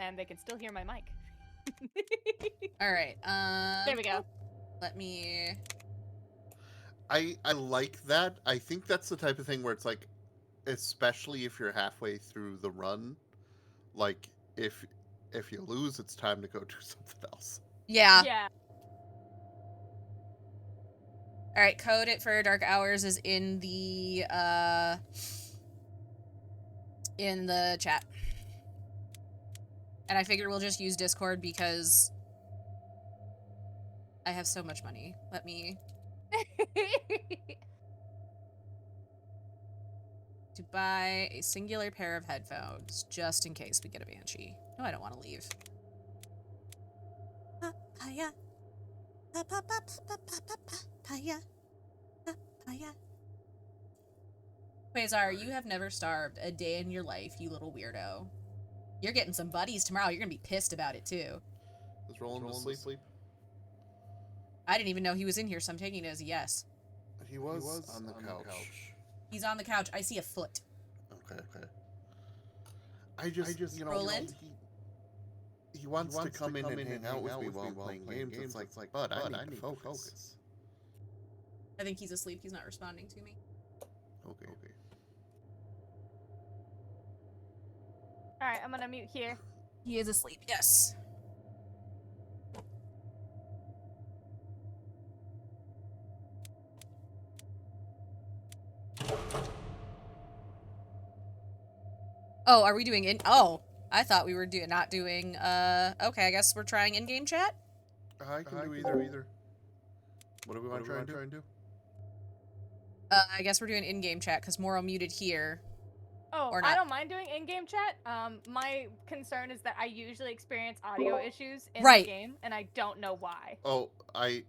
and they can still hear my mic. All right. There we go. Let me. I like that. I think that's the type of thing where it's like, especially if you're halfway through the run, like if you lose, it's time to go do something else. Yeah. Yeah. All right. Code it for Dark Hours is in the chat. And I figure we'll just use Discord because I have so much money. Let me. To buy a singular pair of headphones just in case we get a banshee. No, I don't want to leave. Papaya. Papaya. Papaya. Quasar, you have never starved a day in your life, you little weirdo. You're getting some buddies tomorrow. You're gonna be pissed about it too. Is Roland asleep? I didn't even know he was in here, so I'm taking it as a yes. He was on the couch. He's on the couch. I see a foot. Okay. I just you know, Roland? he wants to come in and hang out with me while I'm playing games. It's like, bud, I need to focus. I think he's asleep. He's not responding to me. Okay. Alright, I'm gonna mute here. He is asleep, yes. Oh, are we doing in- Oh, I thought we were not doing, okay, I guess we're trying in-game chat? I can do either. What do we want to try and do? I guess we're doing in-game chat, because Moro muted here. Oh, Or not. I don't mind doing in-game chat. My concern is that I usually experience audio issues in Right. the game, and I don't know why. Oh, I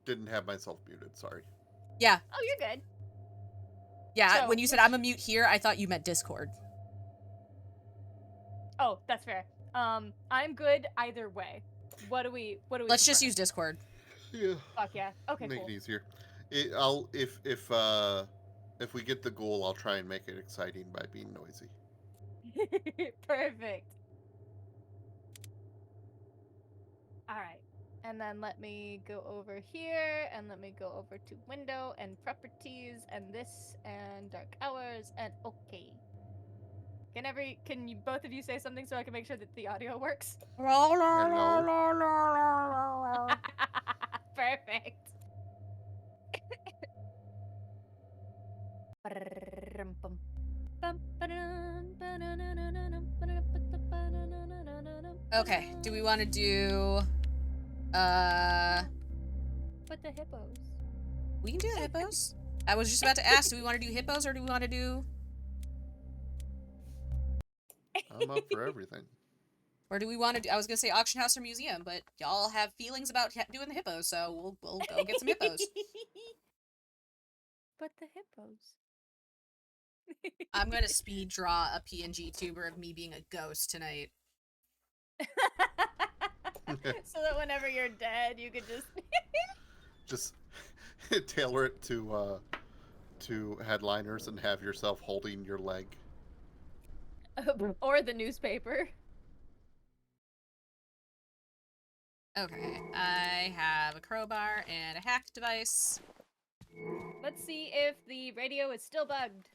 didn't have myself muted, sorry. Yeah. Oh, you're good. Yeah, So, when you said I'm a mute here, I thought you meant Discord. Oh, that's fair. I'm good either way. What do we Let's just prefer? use Discord. Yeah. Fuck yeah. Okay, Make cool. it easier. If we get the goal, I'll try and make it exciting by being noisy. Perfect. Alright. And then let me go over here, and let me go over to window and properties, and this, and dark hours, and okay. Can you both of you say something so I can make sure that the audio works? Hello. Perfect. Okay, do we want to do, But the hippos. we can do the hippos. I was just about to ask, do we want to do hippos or do we want to do... I'm up for everything. Or do we want to do... I was going to say auction house or museum, but y'all have feelings about doing the hippos, so we'll go get some hippos. But the hippos. I'm going to speed draw a PNG tuber of me being a ghost tonight. So that whenever you're dead, you could just tailor it to headliners and have yourself holding your leg. or the newspaper. Okay, I have a crowbar and a hack device. Let's see if the radio is still bugged.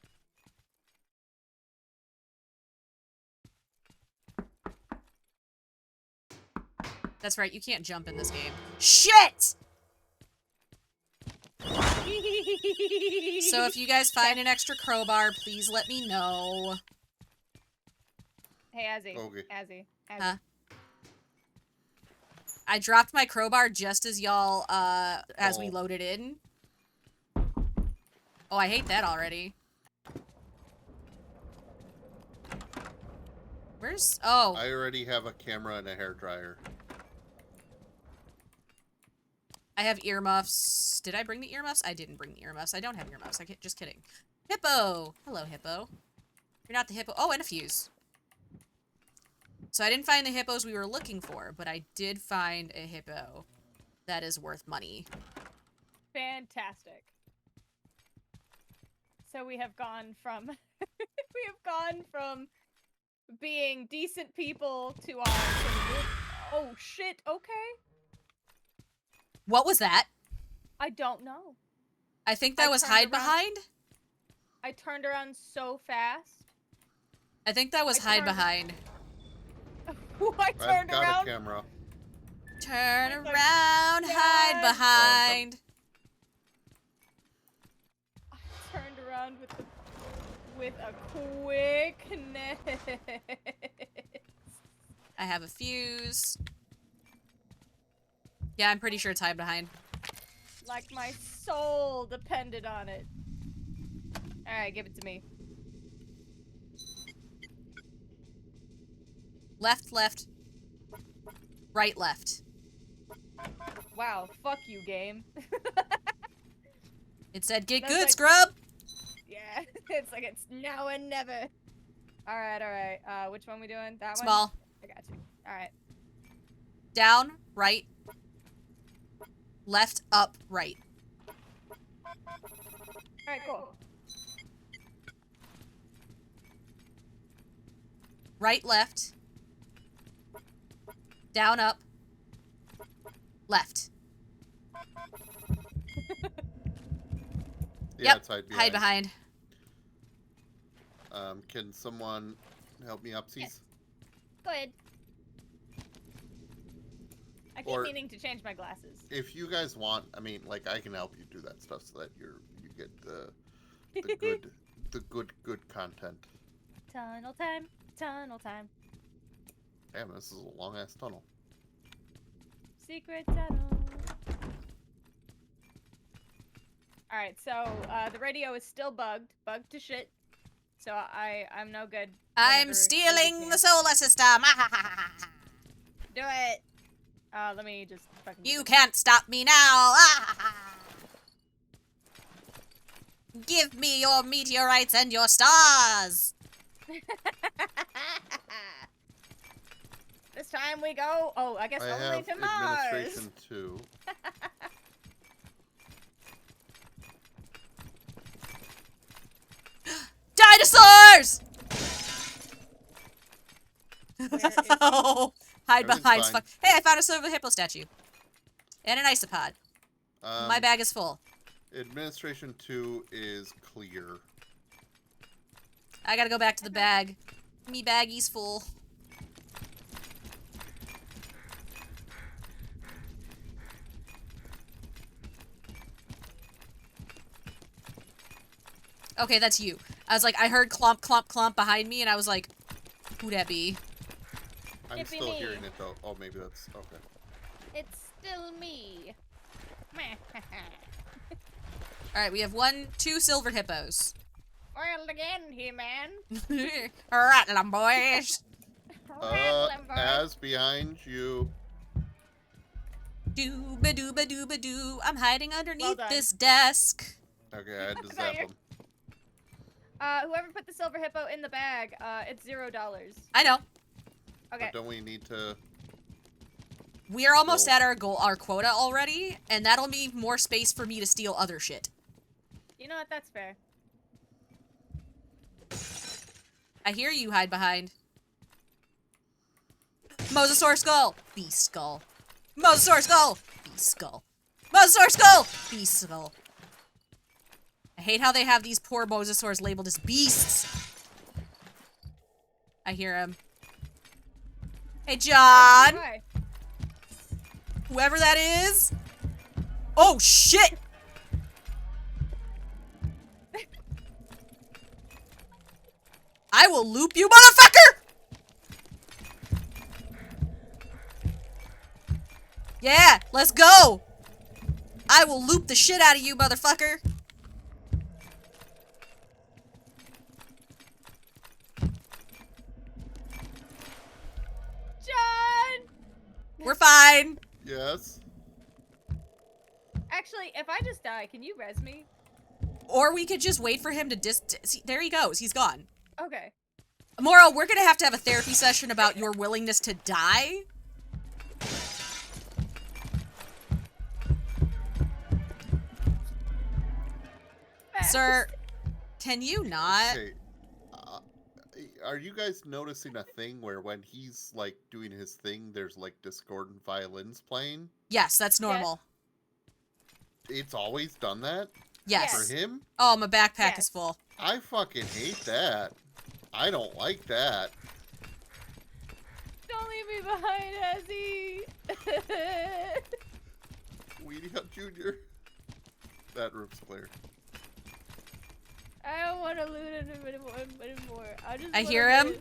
That's right, you can't jump in this game. Shit! So if you guys find an extra crowbar, please let me know. Hey, Azzy. Okay. Azzy. Huh? I dropped my crowbar just as y'all, as we loaded in. Oh, I hate that already. Where's... Oh. I already have a camera and a hairdryer. I have earmuffs. Did I bring the earmuffs? I didn't bring the earmuffs. I don't have earmuffs. Just kidding. Hippo! Hello, hippo. You're not the hippo. Oh, and a fuse. So I didn't find the hippos we were looking for, but I did find a hippo that is worth money. Fantastic. So we have gone from being decent people to our. Oh shit! Okay. What was that? I don't know. I think that was turned hide around- behind. I turned around so fast. I think that was I hide turned- behind. I turned I've got around. a camera. Turn It's like, around, hide Dad. behind. I turned around with a quickness. I have a fuse. Yeah, I'm pretty sure it's hide behind. Like my soul depended on it. Alright, give it to me. Left, left. Right, left. Wow, fuck you, game. It said, get That's good, like- scrub! Yeah, it's like it's now and never. Alright. Which one we doing? That one? Small. I got you. Alright. Down, right. Left, up, right. Alright, cool. Right, left. Down, up. Left. Yeah, Yep, it's hide behind. hide behind. Can someone help me up, C's? Go ahead. I keep Or- meaning to change my glasses. If you guys want, I mean, like, I can help you do that stuff so that you get the good content. Tunnel time. Tunnel time. Damn, this is a long ass tunnel. Secret tunnel. Alright, so the radio is still bugged. Bugged to shit. So I'm no good. I'm whenever stealing you the solar system. do it. Let me just fucking You can't stop me now. Give me your meteorites and your stars. This time we go. Oh, I guess I only have to Mars. administration 2. Dinosaurs! Where is he? Oh, hide Everything's behind. fine. Fuck. Hey, I found a silver hippo statue. And an isopod. My bag is full. Administration 2 is clear. I gotta go back to the bag. Me baggy's full. Okay, that's you. I was like, I heard clomp, clomp, clomp behind me, and I was like, who'd that be? I'm It'd be still me. hearing it though. Oh, maybe that's okay. It's still me. Alright, we have 2 silver hippos. Well, again, He-Man. Rattle 'em, boys. As behind you. Dooba dooba dooba doo. I'm hiding underneath done. this desk. Okay, I had to thought zap you- him. Whoever put the silver hippo in the bag, it's $0. I know. Okay. But don't we need to... We're almost Well- at our quota already, and that'll mean more space for me to steal other shit. You know what? That's fair. I hear you hide behind. Mosasaur skull! Beast skull. Mosasaur skull! Beast skull. Mosasaur skull! Beast skull. I hate how they have these poor mosasaurs labeled as beasts. I hear him. Hey, John! Hi. Whoever that is. Oh, shit! I will loop you, motherfucker! Yeah, let's go! I will loop the shit out of you, motherfucker! John! We're fine. Yes? Actually, if I just die, can you res me? Or we could just wait for him to see, there he goes. He's gone. Okay. Moro, we're gonna have to have a therapy session about your willingness to die. Sir, can you not? Okay. are you guys noticing a thing where when he's like doing his thing, there's like discordant violins playing? Yes, that's Yes. normal. It's always done that for Yes. him. Oh, my backpack Yes. is full. I fucking hate that. I don't like that. Don't leave me behind, Ezzy. Weedy Up Junior. That room's clear. I don't want to loot it anymore. I hear him.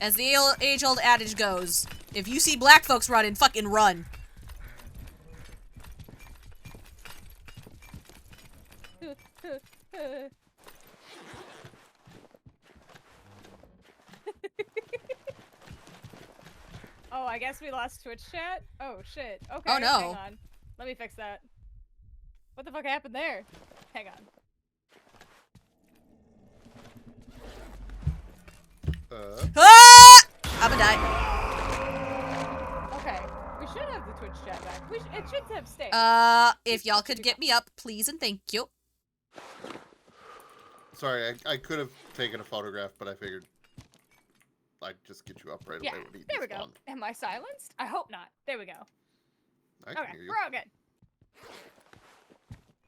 As the age-old adage goes, if you see black folks running, fucking run. Oh, I guess we lost Twitch chat? Oh, shit. Okay, Oh, no. hang on. Let me fix that. What the fuck happened there? Hang on. Ah! I'ma die. Okay, we should have the Twitch chat back. It should have stayed. If y'all could get me up, please and thank you. Sorry, I could have taken a photograph, but I figured I'd just get you up right Yeah, away when he there we go. despawned. Am I silenced? I hope not. There we go. I can Okay, hear you. we're all good.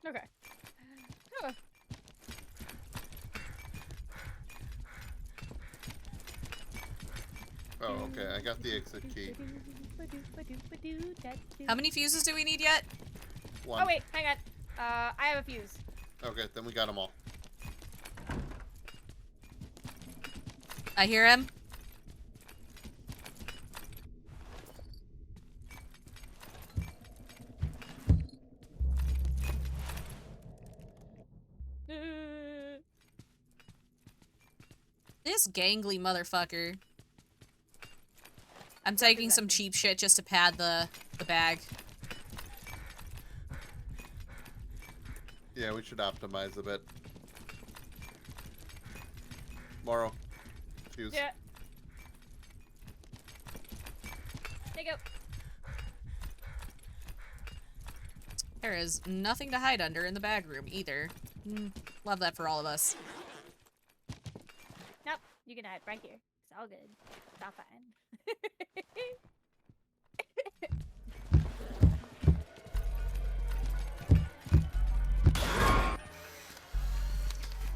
Okay. Huh. Oh, okay. I got the exit key. How many fuses do we need yet? One. Oh wait, hang on. I have a fuse. Okay, then we got them all. I hear him. This gangly motherfucker. I'm taking some cheap shit just to pad the bag. Yeah, we should optimize a bit. Moro. Fuse. Yeah. There you go. There is nothing to hide under in the bag room either. Love that for all of us. Nope, you can hide right here. It's all good. It's all fine.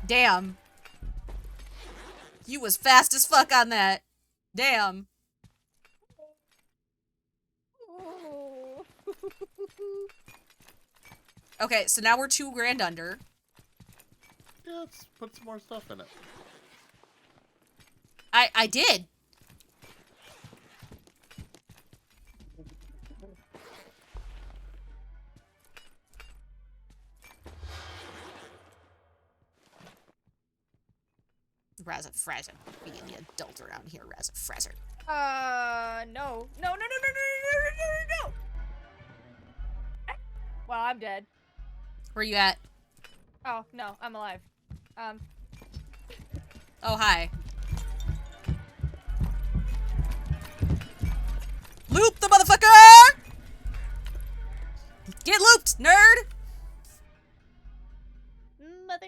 Damn. You was fast as fuck on that. Damn. Oh. Okay, so now we're $2,000 under. Yeah, let's put some more stuff in it. I did. Razza Frazza. Being the adult around here, Razza Frazzer. No. No. Well, I'm dead. Where you at? Oh, no, I'm alive. Oh, hi. Loop the motherfucker! Get looped, nerd! Mother.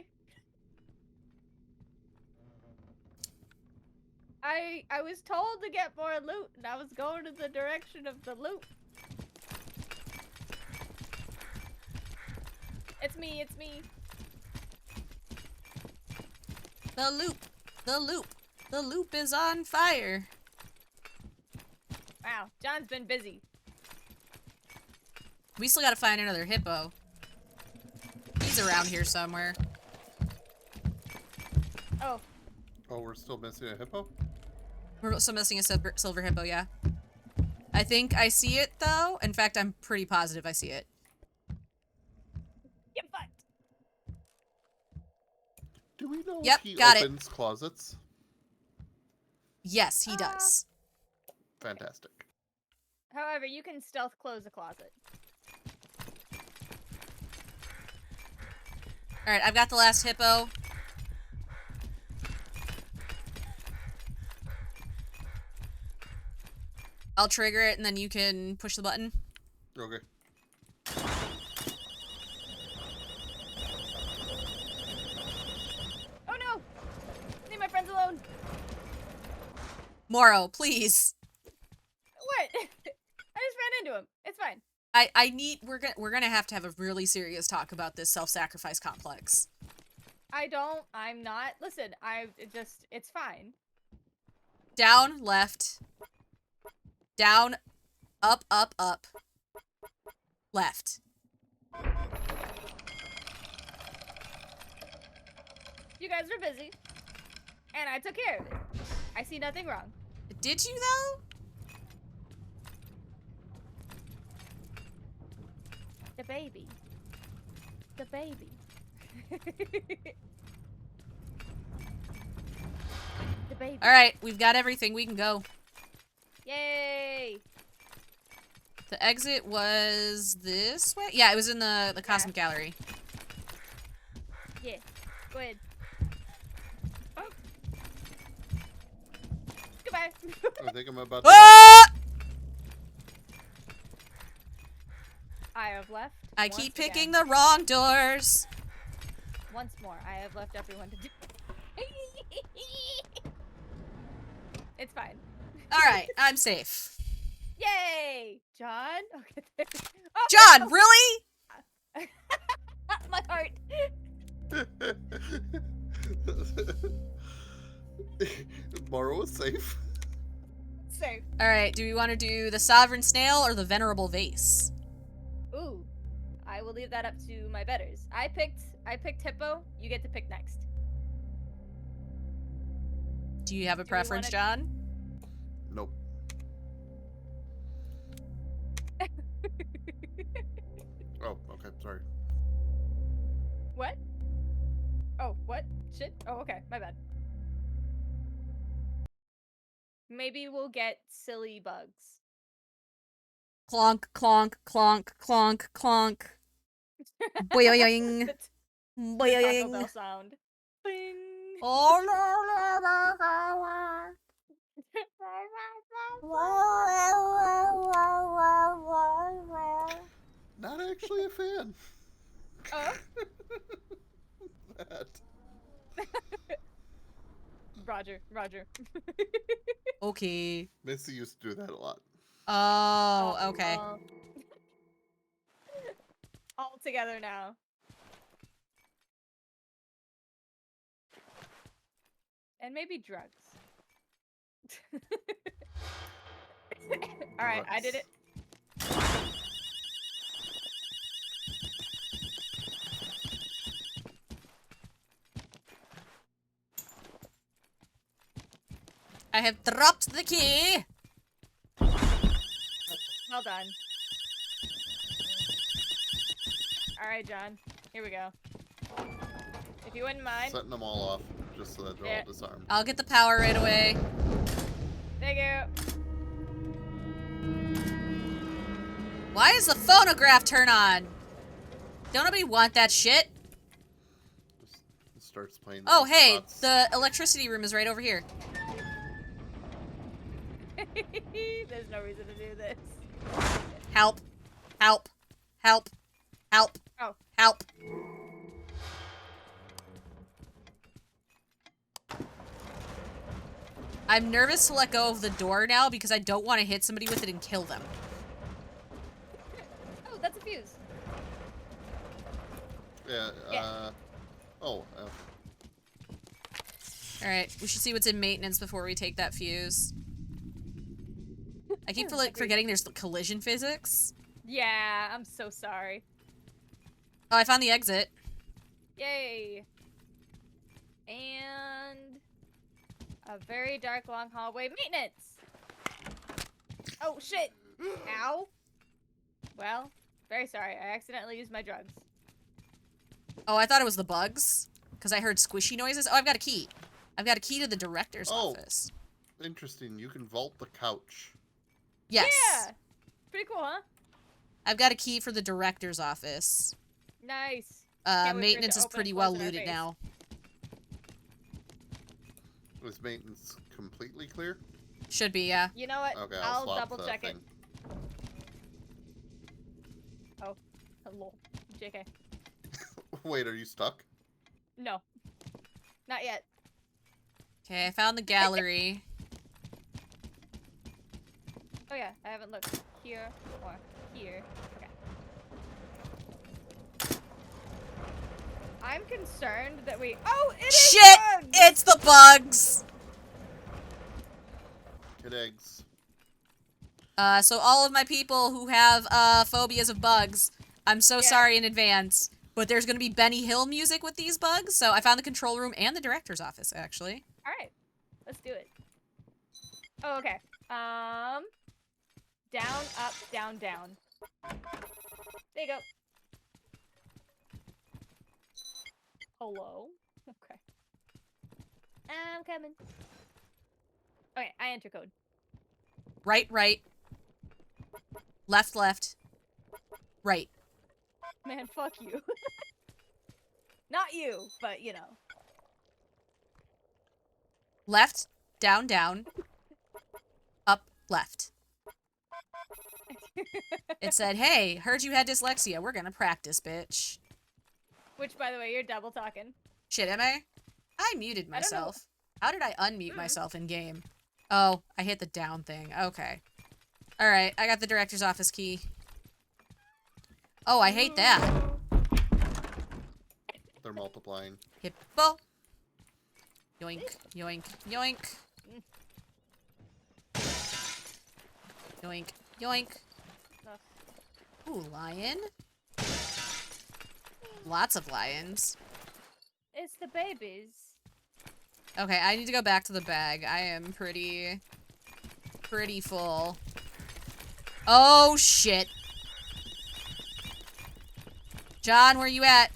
I was told to get more loot, and I was going to the direction of the loot. It's me, it's me. The loop is on fire. Wow, John's been busy. We still gotta find another hippo. He's around here somewhere. Oh, Oh, we're still missing a hippo? We're still missing a silver hippo, yeah. I think I see it, though. In fact, I'm pretty positive I see it. get fucked. Do we know Yep, if he got it. opens closets? Yes, he does. Fantastic. However, you can stealth close a closet. Alright, I've got the last hippo. I'll trigger it and then you can push the button. Okay. Moro, please. What? I just ran into him. It's fine. We're gonna have to have a really serious talk about this self-sacrifice complex. I'm not. Listen, it's fine. Down, left. Down, up, up, up. Left. You guys were busy. And I took care of it. I see nothing wrong. Did you, though? The baby. The baby. The baby. Alright, we've got everything. We can go. Yay! The exit was this way? Yeah, it was in the Cosmic Gallery. Yeah. Go ahead. Oh. Goodbye. I think I'm about to. Ah! I have left. I once keep again. picking the wrong doors. Once more, I have left everyone to do. It's fine. Alright, I'm safe. Yay! John? Okay. Oh, John, no! really? My heart. Moro was safe. Safe. Alright, do we want to do the Sovereign Snail or the Venerable Vase? Ooh. I will leave that up to my betters. I picked Hippo. You get to pick next. Do you have a Do we preference, wanna- John? Nope. Oh, okay. Sorry. What? Oh, what? Shit? Oh, okay. My bad. Maybe we'll get silly bugs. Clonk, clonk, clonk, clonk, clonk. Boing. The Taco Boing. Bell sound. Bing. Oh, Not actually a fan. Oh, That. Roger. okay. Missy used to do that a lot. Oh, okay. well. All together now. And maybe drugs. Alright, I did it. I have dropped the key. Well done. Alright, John. Here we go. If you wouldn't mind. Setting them all off just so that they're all disarmed. I'll get the power right away. Thank you. Why does the phonograph turn on? Don't nobody want that shit? Just starts playing. Oh, the hey, spots. the electricity room is right over here. There's no reason to do this. Help. Help. Help. Help. Oh. Help. I'm nervous to let go of the door now because I don't want to hit somebody with it and kill them. Oh, that's a fuse. Yeah. Yeah. Oh. Alright, we should see what's in maintenance before we take that fuse. I keep Agreed. forgetting there's collision physics. Yeah, I'm so sorry. Oh, I found the exit. Yay. And a very dark long hallway. Maintenance! Oh, shit! Ow. Well, very sorry. I accidentally used my drugs. Oh, I thought it was the bugs. Because I heard squishy noises. Oh, I've got a key. I've got a key to the director's office. Interesting. You can vault the couch. Yes. Yeah! Pretty cool, huh? I've got a key for the director's office. Nice. Can't wait for it Maintenance to is open pretty and well close in our looted face. now. Was maintenance completely clear? Should be, yeah. You know what? Okay, I'll swap double the check it. thing. Oh, hello. JK. Wait, are you stuck? No. Not yet. Okay, I found the gallery. Oh yeah, I haven't looked here or here. Okay. I'm concerned that we. Oh, it is Shit! bugs! It's the bugs! Get eggs. So all of my people who have, phobias of bugs, I'm so Yeah. sorry in advance. But there's gonna be Benny Hill music with these bugs, so I found the control room and the director's office, actually. All right, let's do it. Oh, okay. Down, up, down, down. There you go. Hello. Okay. I'm coming. Okay, I enter code. Right, right. Left, left. Right. Man, fuck you. Not you, but you know. Left, down, down. Up, left. It said, hey, heard you had dyslexia. We're gonna practice, bitch. Which, by the way, you're double talking. Shit, am I? I muted I don't know. myself. How did I unmute myself in game? Oh, I hit the down thing. Okay. Alright, I got the director's office key. Oh, I hate that. They're multiplying. Hippo. Yoink, yoink, yoink. Yoink, yoink. Ugh. Ooh, lion. Lots of lions. It's the babies. Okay, I need to go back to the bag. I am pretty full. Oh, shit. John, where you at?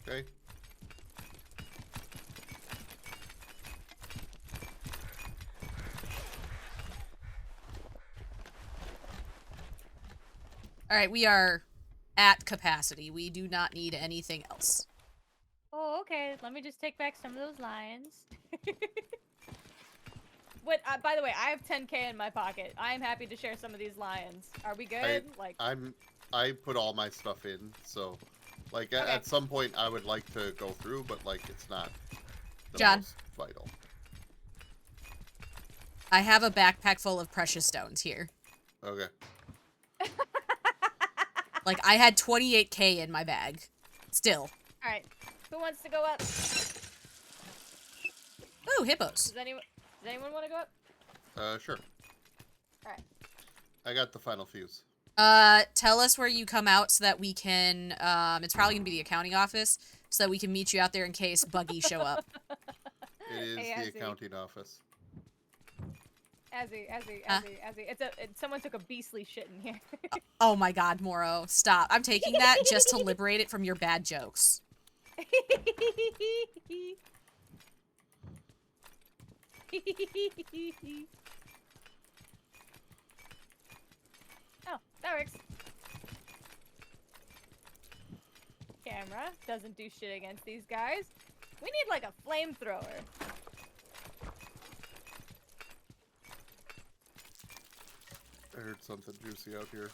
Okay. Alright, we are at capacity. We do not need anything else. Oh, okay. Let me just take back some of those lions. What? By the way, I have 10K in my pocket. I am happy to share some of these lions. Are we good? I put all my stuff in, so like Okay. at some point I would like to go through, but like it's not the John. most vital. I have a backpack full of precious stones here. Okay. Like, I had 28K in my bag. Still. All right. Who wants to go up? Ooh, hippos. Does anyone want to go up? Sure. All right. I got the final fuse. Tell us where you come out so that we can, it's probably gonna be the accounting office, so that we can meet you out there in case buggies show up. It is Hey, the Azzy. accounting office. Azzy. Someone took a beastly shit in here. Oh my god, Moro. Stop. I'm taking that just to liberate it from your bad jokes. Oh, that works. Camera doesn't do shit against these guys. We need like a flamethrower. I heard something juicy out here.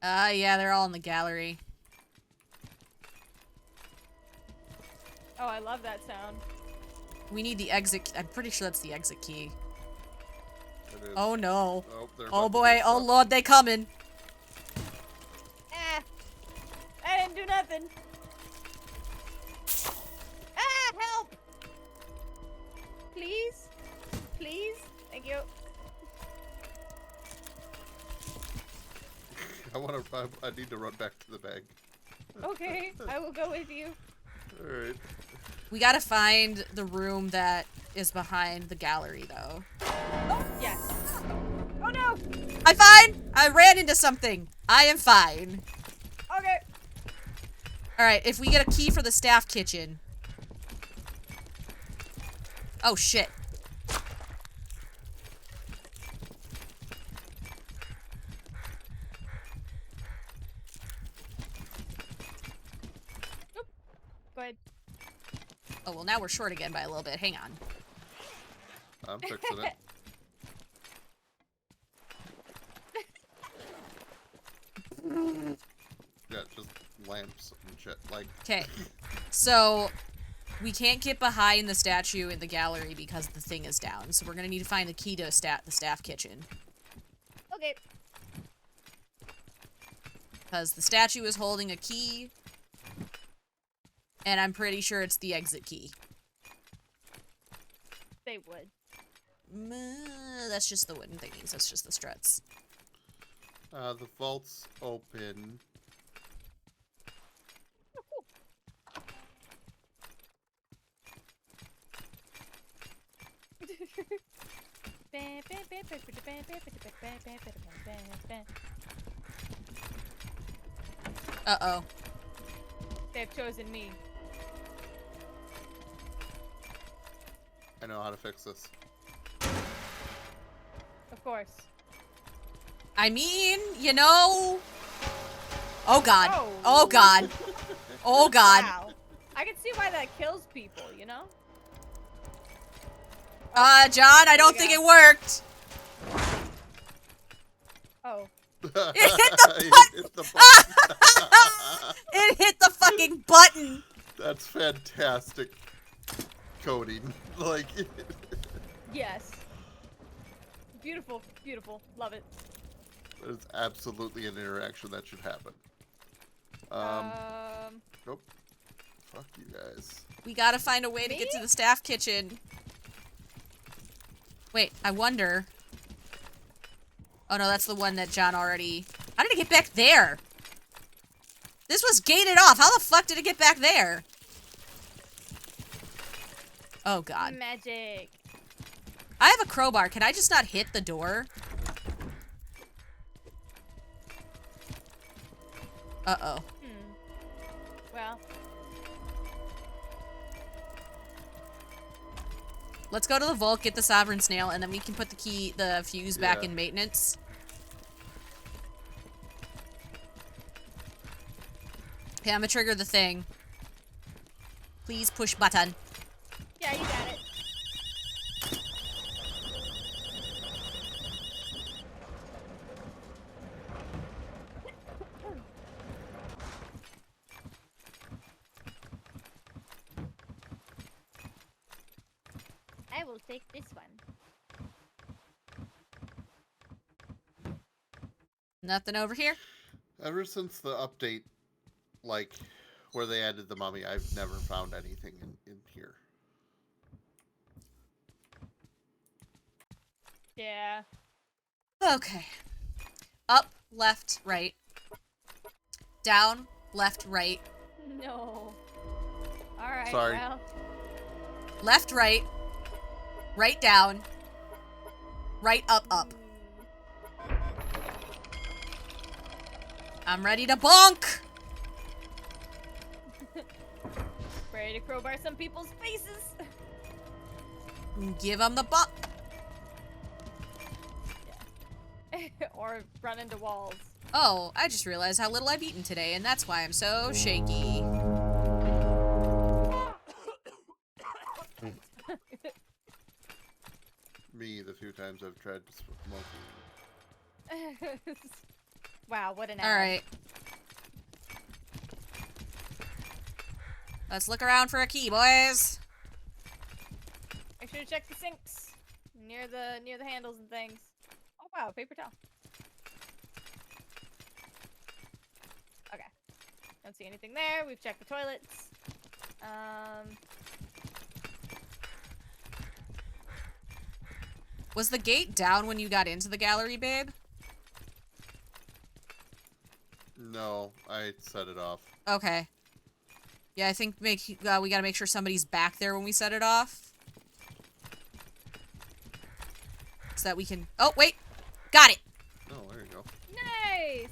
Yeah, they're all in the gallery. Oh, I love that sound. We need the exit. I'm pretty sure that's the exit key. It is. Oh no. Oh, they're Oh about to do boy. Oh stuff. lord, they coming. Ah! I didn't do nothing. Ah! Help! Please? Please? Thank you. I need to run back to the bag. Okay, I will go with you. Alright. We gotta find the room that is behind the gallery, though. Oh, yes. Oh no! I'm fine! I ran into something. I am fine. Okay. Alright, if we get a key for the staff kitchen. Oh, shit. Go ahead. Oh, well, now we're short again by a little bit. Hang on. I'm fixing it. Yeah, just lamps and shit. Like, Okay. So, We can't get behind the statue in the gallery because the thing is down. So we're gonna need to find the key to the staff kitchen. Okay. Because the statue is holding a key. And I'm pretty sure it's the exit key. They would. That's just the wooden thingies. That's just the struts. The vault's open. Uh-oh. They've chosen me. I know how to fix this. Of course. I mean, you know... Oh, God. Oh. Oh, God. Oh, God. Wow. I can see why that kills people, you know? John, I don't think it worked. Oh. It hit the button. It hit the fucking button. That's fantastic coding. Like, Yes. Beautiful, beautiful. Love it. it's absolutely an interaction that should happen. Nope. Fuck you guys. We gotta find a way to get to the staff kitchen. Wait, I wonder. Oh no, that's the one that John already... How did it get back there? This was gated off. How the fuck did it get back there? Oh god. Magic. I have a crowbar. Can I just not hit the door? Uh-oh. Well. Let's go to the vault, get the sovereign snail, and then we can put the fuse back in maintenance. Okay, I'm gonna trigger the thing. Please push button. Yeah, you got it. I will take this one. Nothing over here? Ever since the update, like, where they added the mummy, I've never found anything in here. Yeah. Okay. Up, left, right. Down, left, right. No. Alright, Sorry. well. Left, right. Right, down. Right, up, up. I'm ready to bonk! Ready to crowbar some people's faces. Give them the bonk. Or run into walls. Oh, I just realized how little I've eaten today, and that's why I'm so shaky. Me, the few times I've tried to smoke. Wow, what an ad. Alright. Let's look around for a key, boys. Make sure to check the sinks near the handles and things. Oh wow, paper towel. Okay. Don't see anything there. We've checked the toilets. Was the gate down when you got into the gallery, babe? No, I set it off. Okay. Yeah, I think we gotta make sure somebody's back there when we set it off. So that we can... Oh, wait! Got it! Oh, there you go. Nice!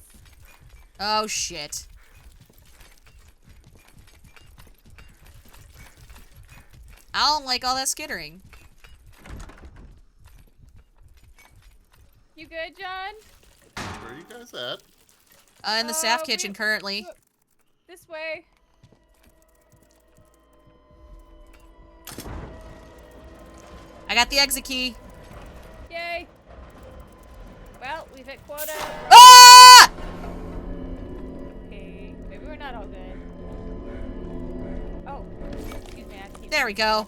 Oh, shit. I don't like all that skittering. You good, John? Where are you guys at? In the staff kitchen currently. This way. I got the exit key. Yay! Well, we've hit quota. Ah! Okay, maybe we're not all good. Oh, excuse me, I have to There we go.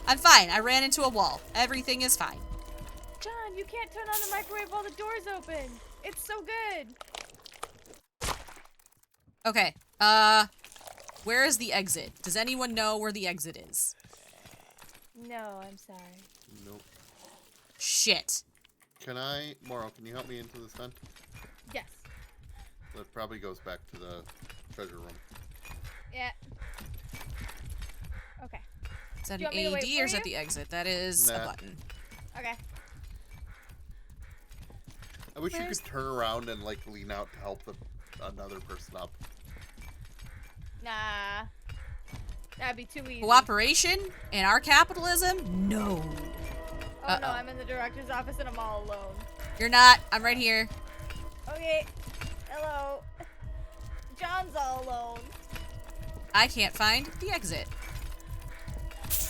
I'm fine. I ran into a wall. Everything is fine. John, you can't turn on the microwave while the door's open. It's so good. Okay. Where is the exit? Does anyone know where the exit is? No, I'm sorry. Nope. Shit. Moro, can you help me into this vent? Yes. That probably goes back to the treasure room. Yeah. Okay. Is that Do you an want me to wait AED for or is that you? the exit? That is a Nah. button. Okay. I wish you Where's- could turn around and like lean out to help another person up. Nah. That'd be too easy. Cooperation? In our capitalism? No. Oh no, I'm in the director's office and I'm all alone. You're not. I'm right here. Okay. Hello. John's all alone. I can't find the exit.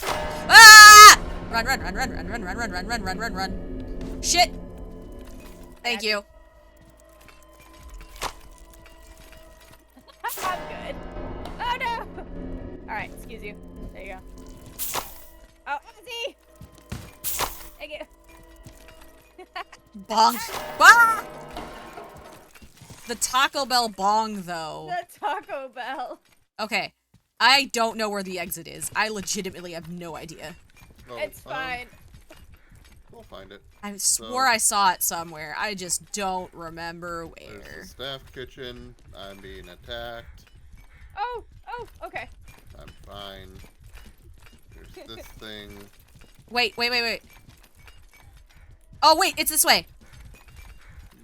Ah! Run, run, run, run, run, run, run, run, run, run, run, run, run. Shit. Thank you. I'm good. Oh no! Alright, excuse you. There you go. Oh, Ozzy! Thank you. Bong. Ah! The Taco Bell bong, though. The Taco Bell. Okay. I don't know where the exit is. I legitimately have no idea. Oh, It's fine. We'll find it. I swore I saw it somewhere. I just don't remember There's where. the staff kitchen. I'm being attacked. Oh, okay. I'm fine. There's this thing. Wait, wait, wait, wait. Oh, wait, it's this way.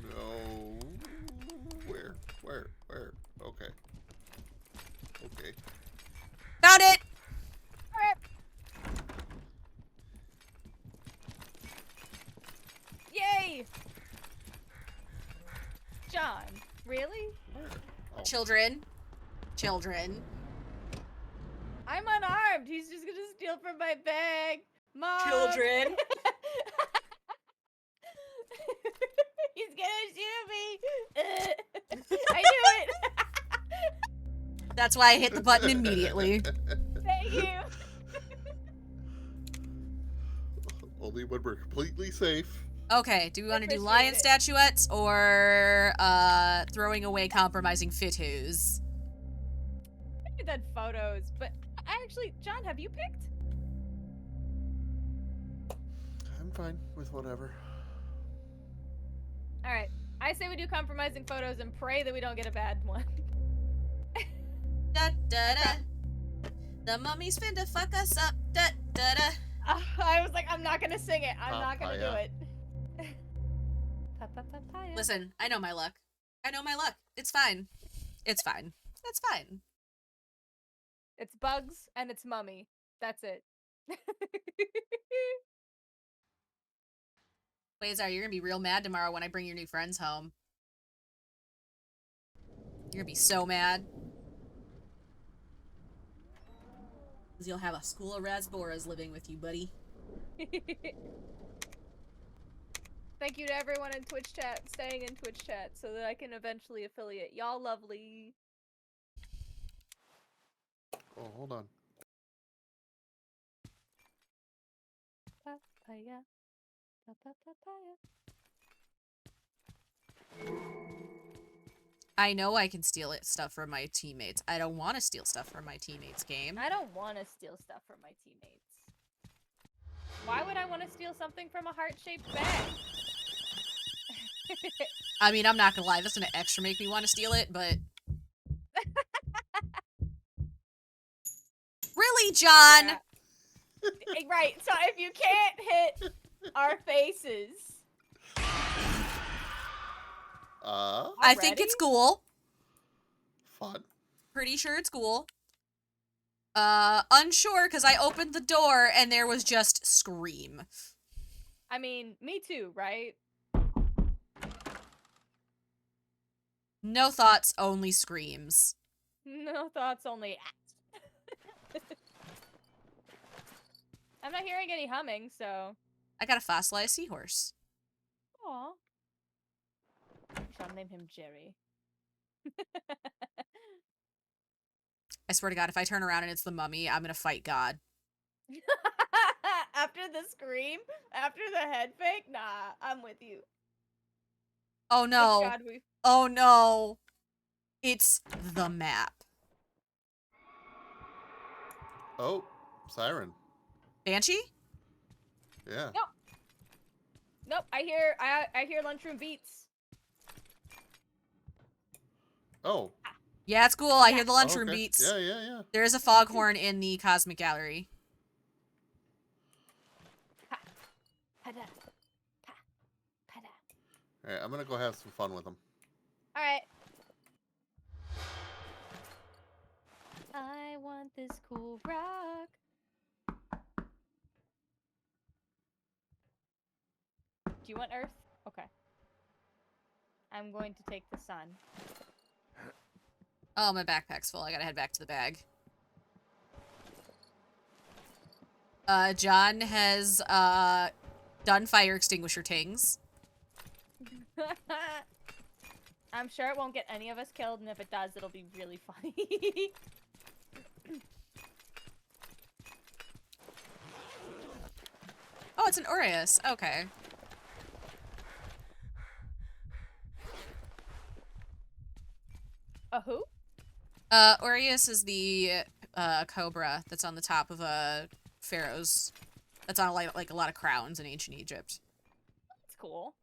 No. Where? Okay. Okay. Found it! Alright. Yay! John, really? Where? Oh. Children. Children. I'm unarmed. He's just gonna steal from my bag. Mom! Children. He's gonna shoot me! I knew it! That's why I hit the button immediately. Thank you! Only when we're completely safe. Okay, do we want to do Appreciate lion it. statuettes or throwing away compromising fitos? I did photos, but I actually, John, have you picked? I'm fine with whatever. Alright, I say we do compromising photos and pray that we don't get a bad one. Da da da. The mummy's finna fuck us up. Da da da. I was like, I'm not gonna sing it. I'm not gonna do Papaya. it. Papaya. Listen, I know my luck. I know my luck. It's fine. It's fine. It's fine. It's bugs and it's mummy. That's it. Quasar, you're gonna be real mad tomorrow when I bring your new friends home. You're gonna be so mad. Because you'll have a school of Rasboras living with you, buddy. Thank you to everyone in Twitch chat, staying in Twitch chat, so that I can eventually affiliate. Y'all lovely. Oh, hold on. Papaya. Papaya. I know I can steal stuff from my teammates. I don't want to steal stuff from my teammates' game. I don't want to steal stuff from my teammates. Why would I want to steal something from a heart-shaped bag? I mean, I'm not gonna lie, that's gonna extra make me want to steal it, but... Really, John? Yeah. Right, so if you can't hit our faces... I think Already? it's cool. Fun. Pretty sure it's cool. Unsure, because I opened the door and there was just scream. I mean, me too, right? No thoughts, only screams. No thoughts, only... I'm not hearing any humming, so... I got a fossilized seahorse. Aw. We shall name him Jerry. I swear to God, if I turn around and it's the mummy, I'm gonna fight God. After the scream, after the head fake, nah, I'm with you. Oh Thank no. God we. Oh no. It's the map. Oh, siren. Banshee? Yeah. Nope. Nope. I hear lunchroom beats. Oh. Yeah, it's cool. I hear Yeah. the Oh, lunchroom okay. beats. Yeah, yeah, yeah. There is a foghorn in the Cosmic Gallery. Pa, pada, pa, pada. All right, I'm gonna go have some fun with them. All right. I want this cool rock. Do you want Earth? Okay. I'm going to take the sun. Oh, my backpack's full. I gotta head back to the bag. John has, done fire extinguisher tings. I'm sure it won't get any of us killed, and if it does, it'll be really funny. Oh, it's an Aureus. Okay. A who? Aureus is the, cobra that's on the top of a pharaoh's. That's on, like a lot of crowns in ancient Egypt. That's cool.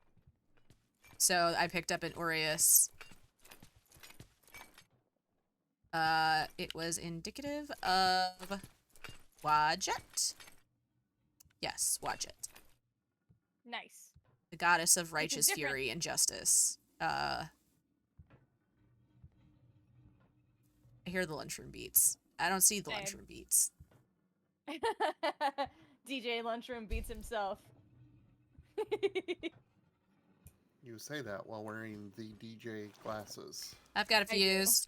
So I picked up an Aureus. It was indicative of Wadjet. Yes, Wadjet. Nice. The goddess of Which is righteous different. fury and justice. I hear the lunchroom beats. I don't see the Same. lunchroom beats. DJ Lunchroom beats himself. You say that while wearing the DJ glasses. I've got a I do. fuse.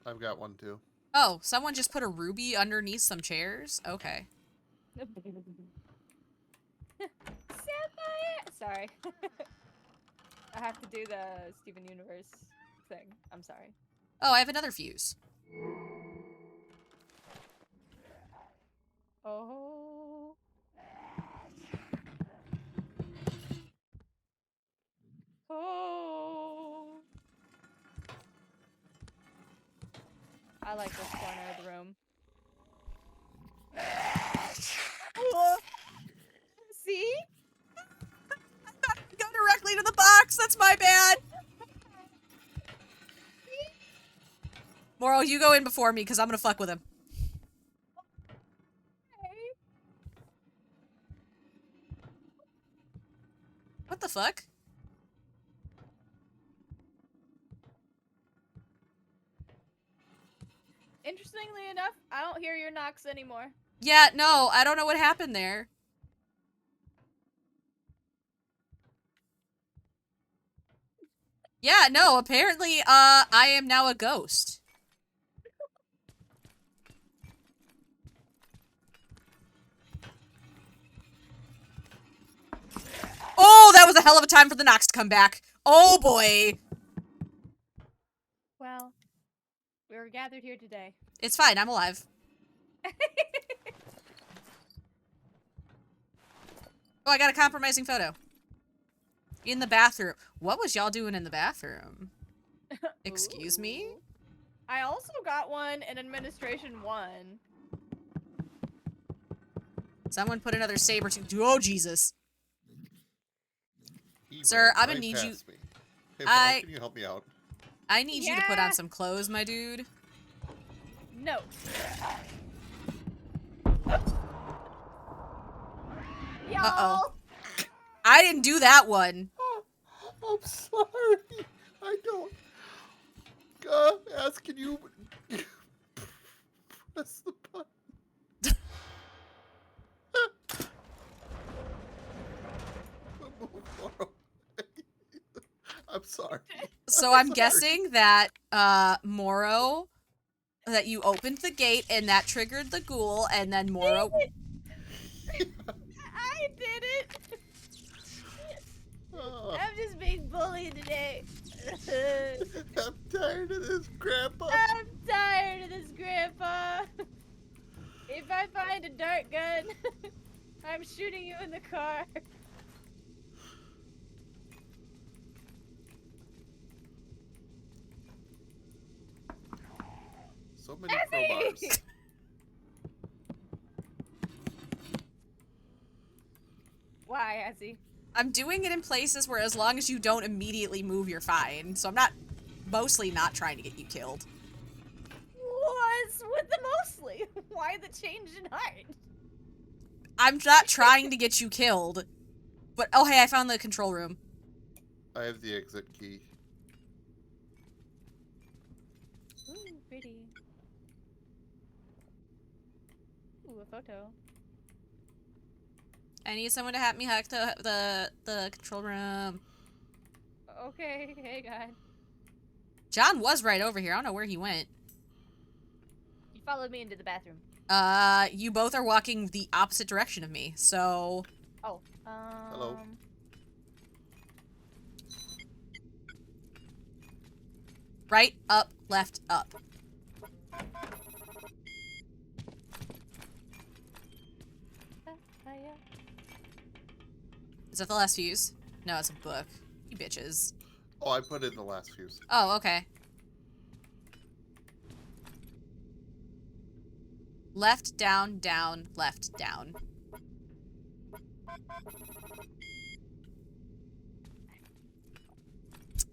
I've got one too. Oh, someone just put a ruby underneath some chairs? Okay. Sapphire! Sorry. I have to do the Steven Universe thing. I'm sorry. Oh, I have another fuse. Oh. Oh. I like this corner of the room. See? Go directly to the box. That's my bad. Moro, you go in before me because I'm gonna fuck with him. What the fuck? Interestingly enough, I don't hear your knocks anymore. Yeah, no, I don't know what happened there. Yeah, no, apparently, I am now a ghost. Oh, that was a hell of a time for the knocks to come back. Oh boy. Well, we were gathered here today. It's fine, I'm alive. Oh, I got a compromising photo. In the bathroom. What was y'all doing in the bathroom? Excuse me? Ooh. I also got one in Administration 1. Someone put another saber to- Oh, Jesus. He Sir, ran I'm gonna right need you- past me. Hey, I- Paul, can you help me out? I need you to put on Yeah. some clothes, my dude. No. Y'all. Uh-oh. I didn't do that one. I'm sorry. I don't. Asking you. Press the button. Move forward. I'm sorry. So I'm Sorry. guessing that, Moro, that you opened the gate and that triggered the ghoul, and then Moro... I did it. Oh, I'm just being bullied today. I'm tired of this, Grandpa. I'm tired of this, Grandpa. If I find a dart gun, I'm shooting you in the car. So many Ezzy! crowbars. Why, Ezzy? I'm doing it in places where as long as you don't immediately move, you're fine. So I'm mostly not trying to get you killed. What's with the mostly? Why the change in heart? I'm not trying to get you killed. But, oh hey, I found the control room. I have the exit key. Ooh, pretty. Ooh, a photo. I need someone to help me hack the control room. Okay, hey God. John was right over here. I don't know where he went. You followed me into the bathroom. You both are walking the opposite direction of me, so... Oh, Hello. Right, up, left, up. Yeah. Is that the last fuse? No, it's a book. You bitches. Oh, I put in the last fuse. Oh, okay. Left, down, down, left, down.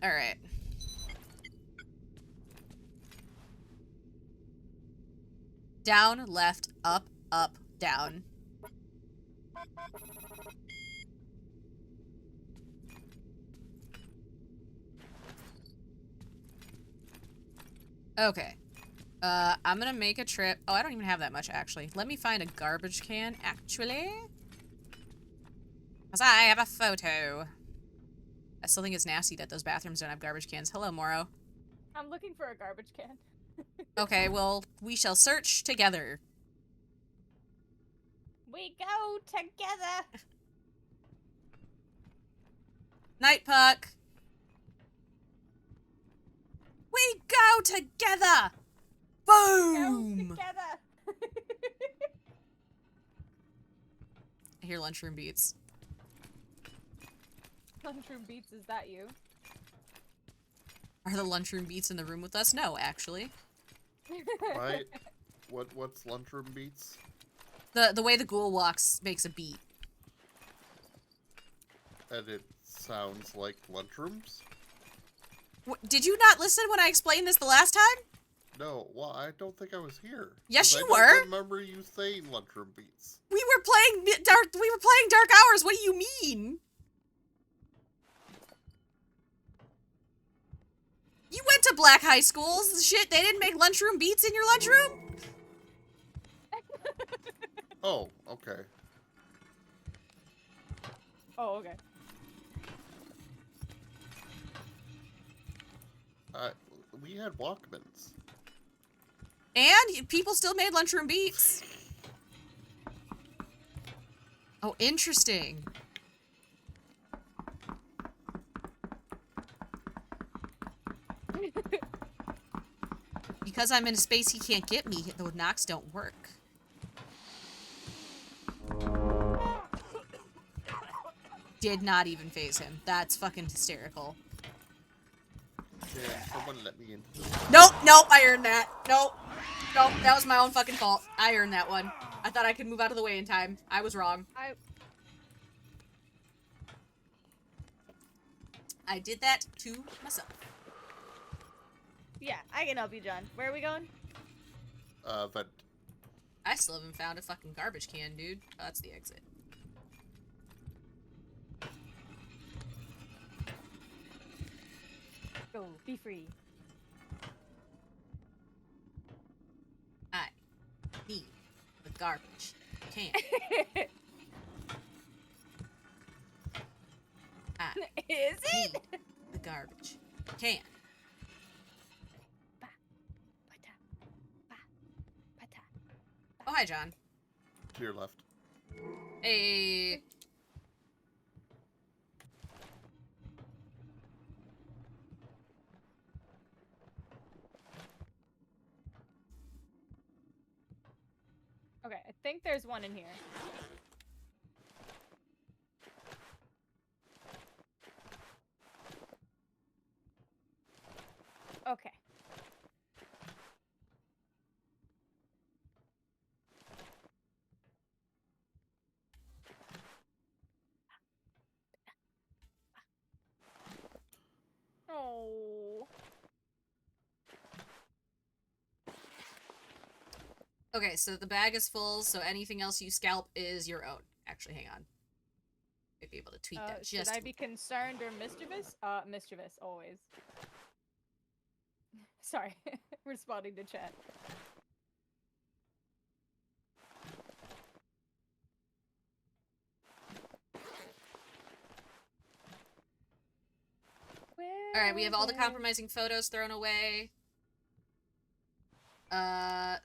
Alright. Down, left, up, down. Okay. I'm gonna make a trip. Oh, I don't even have that much, actually. Let me find a garbage can, actually. Because I have a photo. I still think it's nasty that those bathrooms don't have garbage cans. Hello, Moro. I'm looking for a garbage can. Okay, well, we shall search together. We go together. Night, Puck. We go together. Boom. Go together. I hear lunchroom beats. Lunchroom beats, is that you? Are the lunchroom beats in the room with us? No, actually. Right? What's lunchroom beats? The way the ghoul walks makes a beat. And it sounds like lunchrooms? Did you not listen when I explained this the last time? No, well, I don't think I was here. Yes, 'Cause you I were. don't remember you saying lunchroom beats. We were playing Dark Hours. What do you mean? You went to black high schools. Shit, they didn't make lunchroom beats in your lunchroom? Oh, okay. Oh, okay. We had Walkmans. And people still made lunchroom beats. Oh, interesting. Because I'm in a space he can't get me, the knocks don't work. Did not even phase him. That's fucking hysterical. Yeah, someone let me into this. Nope, I earned that. Nope, that was my own fucking fault. I earned that one. I thought I could move out of the way in time. I was wrong. I did that to myself. Yeah, I can help you, John. Where are we going? But I still haven't found a fucking garbage can, dude. Oh, that's the exit. Go, be free. I need the garbage can. I Is it? need the garbage can. Oh, hi, John. to your left. Hey. Okay, I think there's one in here. Okay. Oh. Okay, so the bag is full, so anything else you scalp is your own. Actually, hang on. Might be able to tweak that Should just. I be concerned or mischievous? Mischievous, always. Sorry, responding to chat. All right, we have all the compromising photos thrown away.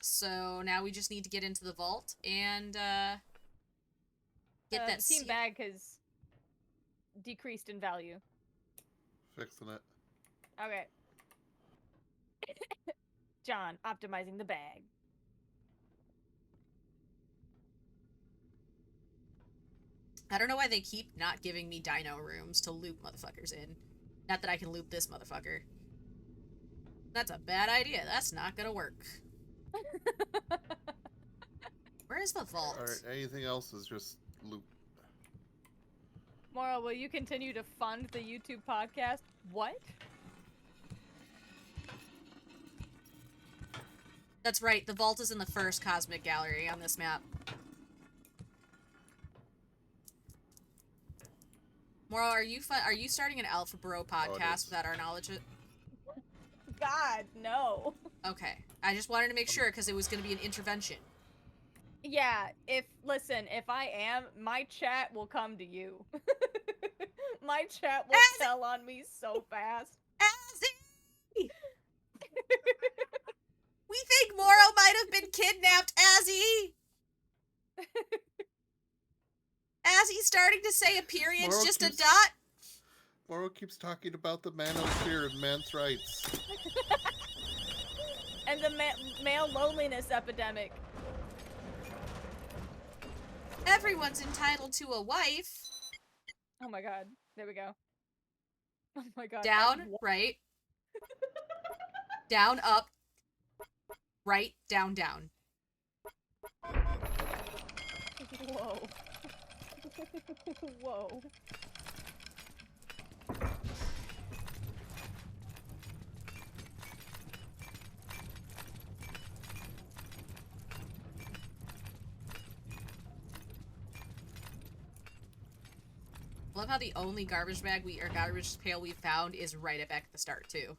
So now we just need to get into the vault and get that the team bag has decreased in value. Fixing it. Okay. John, optimizing the bag. I don't know why they keep not giving me dino rooms to loop motherfuckers in. Not that I can loop this motherfucker. That's a bad idea. That's not gonna work. Where is the vault? Alright, anything else is just loot. Moro, will you continue to fund the YouTube podcast? What? That's right, the vault is in the first cosmic gallery on this map. Moro, are you starting an Alpha Bro podcast without our knowledge? God, no. Okay. I just wanted to make sure because it was going to be an intervention. Yeah, if I am, my chat will come to you. My chat will tell on me so fast. Azzy! We think Moro might have been kidnapped, Azzy! Azzy's starting to say a period's Moro just keeps, a dot. Moro keeps talking about the manosphere and man's rights. And the male loneliness epidemic. Everyone's entitled to a wife. Oh my god. There we go. Oh my god. Down, right. Down, up. Right, down, down. Whoa. Whoa. I love how the only garbage pail we found is right back at the start, too.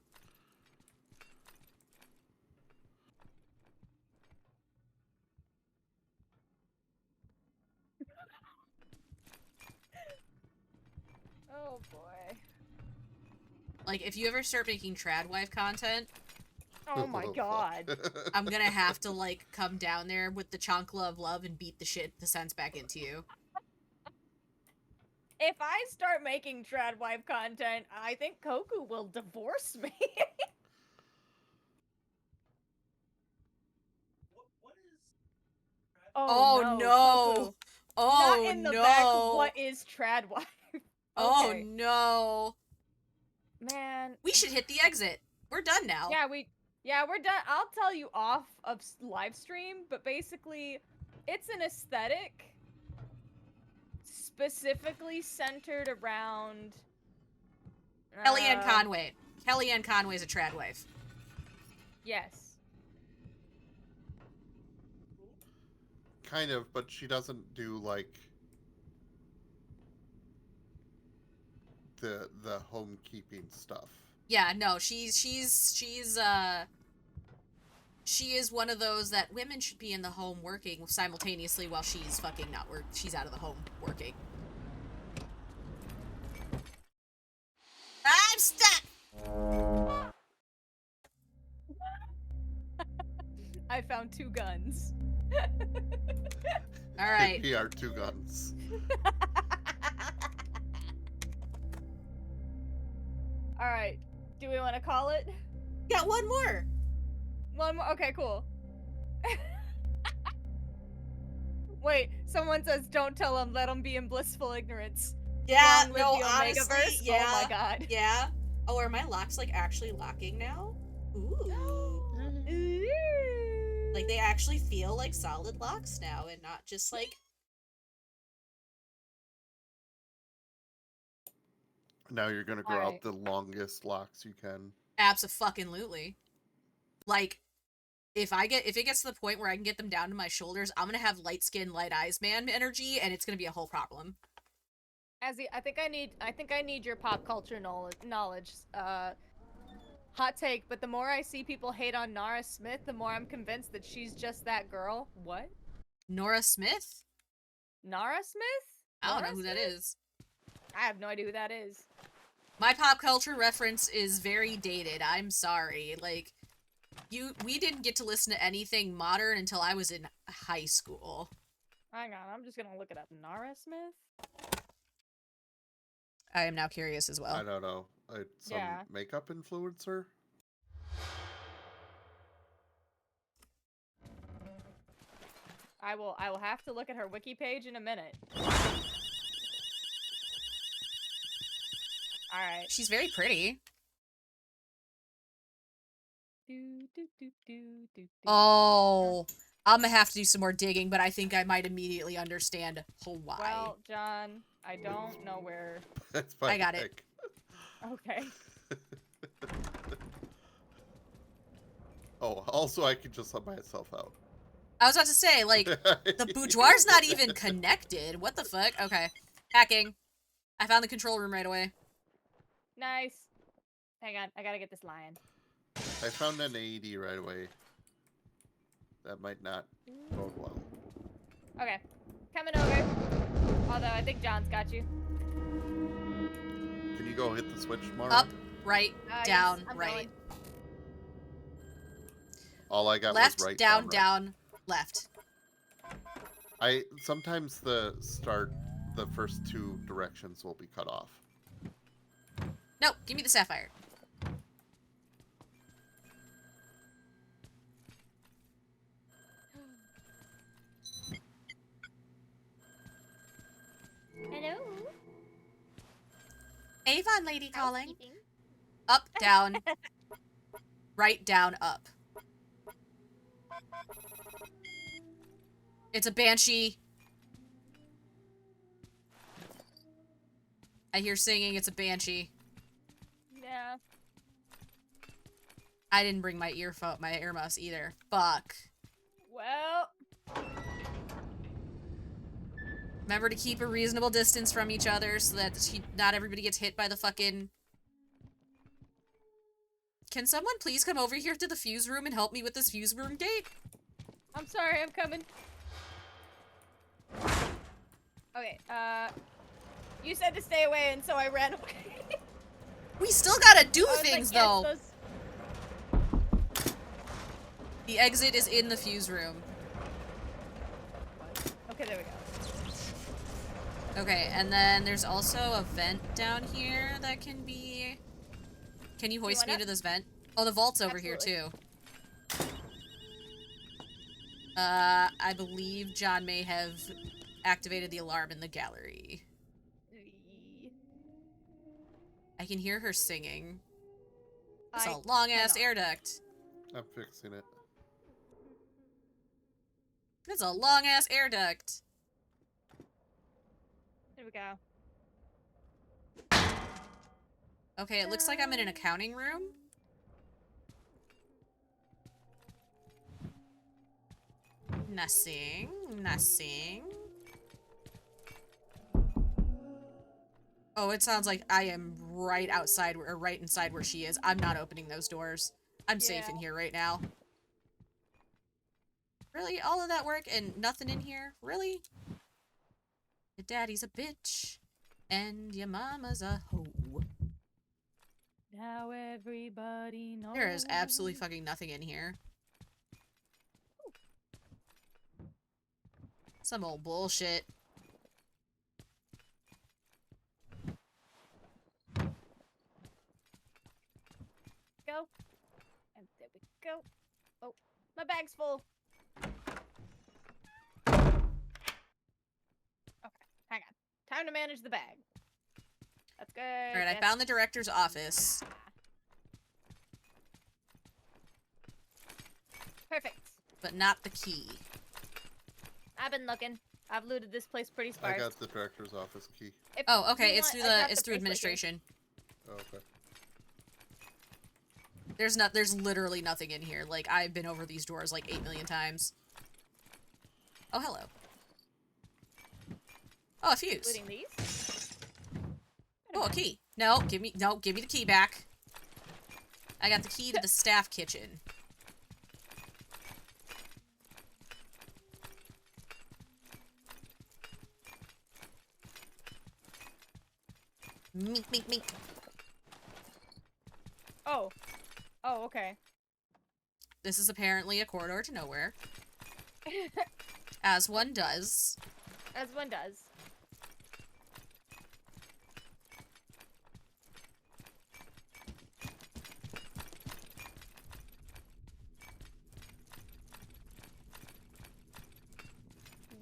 Oh boy. Like, if you ever start making tradwife content... Oh my god. I'm gonna have to, like, come down there with the chancla of love and beat the sense back into you. If I start making tradwife content, I think Koku will divorce me. Oh no! Koku. Oh Not in the no! back, what is tradwife? Okay. Oh no! Man. We should hit the exit. We're done now. Yeah, we're done. I'll tell you off of live stream, but basically, it's an aesthetic specifically centered around Kellyanne Conway. Kellyanne Conway's a tradwife. Yes. Kind of, but she doesn't do like the homekeeping stuff. Yeah, no, she is one of those that women should be in the home working simultaneously while she's fucking not work. She's out of the home working. I'm stuck! I found 2 guns. Alright. APR 2 guns. Alright. Do we want to call it? Got one more! One more? Okay, cool. Wait, someone says don't tell him, let him be in blissful ignorance. Yeah, Long live no, the honestly, Omegaverse. yeah. Oh my god. Yeah. Oh, are my locks, like, actually locking now? Ooh. Like, they actually feel like solid locks now, and not just, like... Now you're gonna grow Alright. out the longest locks you can. Abso-fucking-lutely. Like, if it gets to the point where I can get them down to my shoulders, I'm gonna have light skin, light eyes man energy, and it's gonna be a whole problem. Azzy, I think I need your pop culture knowledge. Hot take, but the more I see people hate on Nara Smith, the more I'm convinced that she's just that girl. What? Nora Smith? Nara Smith? I don't Nora know who that Smith? is. I have no idea who that is. My pop culture reference is very dated. I'm sorry. Like, we didn't get to listen to anything modern until I was in high school. Hang on, I'm just gonna look it up. Nara Smith? I am now curious as well. I don't know. Some Yeah. makeup influencer? I will have to look at her wiki page in a minute. Alright. She's very pretty. Oh, I'm gonna have to do some more digging, but I think I might immediately understand why. Well, John, I don't know where. That's my I got it. pick. Okay. Oh, also I could just let myself out. I was about to say, like, the boudoir's not even connected. What the fuck? Okay. Hacking. I found the control room right away. Nice. Hang on, I gotta get this lion. I found an AED right away. That might not bode well. Okay. Coming over. Although, I think John's got you. Can you go hit the switch, Mara? Up, right, down, yes, I'm right. going. All I got Left, was right, down, right. down, left. Sometimes the first two directions will be cut off. No, give me the sapphire. Hello? Avon lady calling. Housekeeping. Up, down, right, down, up. It's a banshee. I hear singing, it's a banshee. Yeah. I didn't bring my earmuffs either. Fuck. Well. Remember to keep a reasonable distance from each other so that not everybody gets hit by the fucking... Can someone please come over here to the fuse room and help me with this fuse room date? I'm sorry, I'm coming. Okay, you said to stay away, and so I ran away. We still gotta do I was things, like, though! yes, The exit is in the fuse room. okay, there we go. Okay, and then there's also a vent down here that can be... Can you hoist me wanna- to this vent? Oh, the vault's over here, Absolutely. too. I believe John may have activated the alarm in the gallery. I can hear her singing. It's a long-ass cannot. air duct. I'm fixing it. It's a long-ass air duct. There we go. Okay, it looks like I'm in an accounting room. Nothing. Nothing. Oh, it sounds like I am right outside, or right inside where she is. I'm not opening those doors. I'm safe in Yeah. here right now. Really? All of that work and nothing in here? Really? Your daddy's a bitch. And your mama's a hoe. Now everybody knows. There is absolutely fucking nothing in here. Some old bullshit. Go. And there we go. Oh, my bag's full. Time to manage the bag. That's good. Alright, I found the director's office. Perfect. But not the key. I've been looking. I've looted this place pretty sparse. I got the director's office key. If Oh, okay, you it's want, through I got it's through bracelet here. administration. Oh, okay. There's literally nothing in here. Like, I've been over these doors like 8 million times. Oh, hello. Oh, a fuse. Looting these. Oh, a key. No, give me the key back. I got the key to the staff kitchen. Mink, mink, mink. Oh. Oh, okay. This is apparently a corridor to nowhere. As one does. As one does.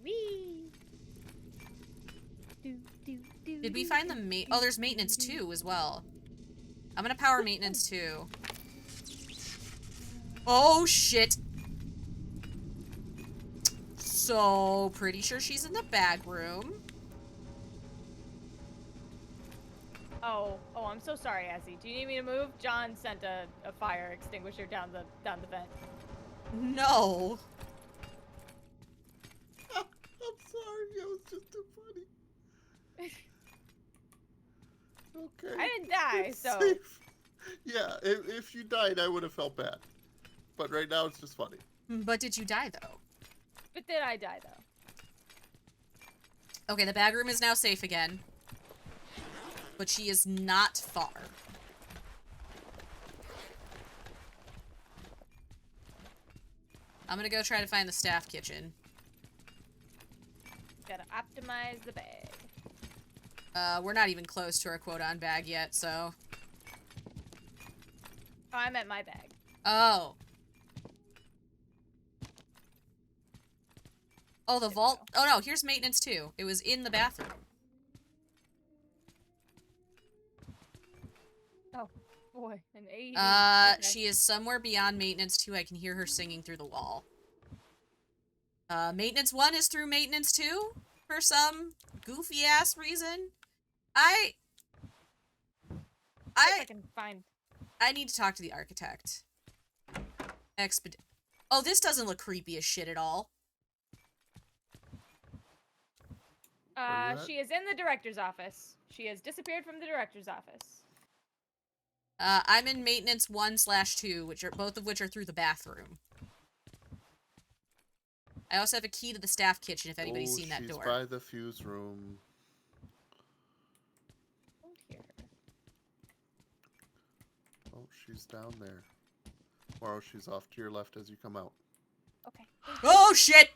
Wee. Did we find the oh, there's maintenance 2 as well. I'm gonna power maintenance 2. Oh, shit. So, pretty sure she's in the bag room. Oh, I'm so sorry, Azzy. Do you need me to move? John sent a fire extinguisher down the vent. No. I'm sorry, it was just too funny. Okay. I didn't die, it's so safe. Yeah, if you died, I would have felt bad. But right now, it's just funny. But did you die, though? but did I die though? Okay, the bag room is now safe again. But she is not far. I'm gonna go try to find the staff kitchen. Gotta optimize the bag. We're not even close to our quota on bag yet, so... Oh, I meant my bag. Oh. Oh, the vault... Oh, no, here's maintenance, too. It was in the bathroom. Oh, boy. An 80. Okay. She is somewhere beyond maintenance 2. I can hear her singing through the wall. Maintenance 1 is through maintenance 2? For some goofy-ass reason? I can find... I need to talk to the architect. Oh, this doesn't look creepy as shit at all. She is in the director's office. She has disappeared from the director's office. I'm in maintenance 1/2, both of which are through the bathroom. I also have a key to the staff kitchen if anybody's seen that door. She's by the fuse room. Here. Oh, she's down there. Moro, she's off to your left as you come out. Okay. Oh, shit!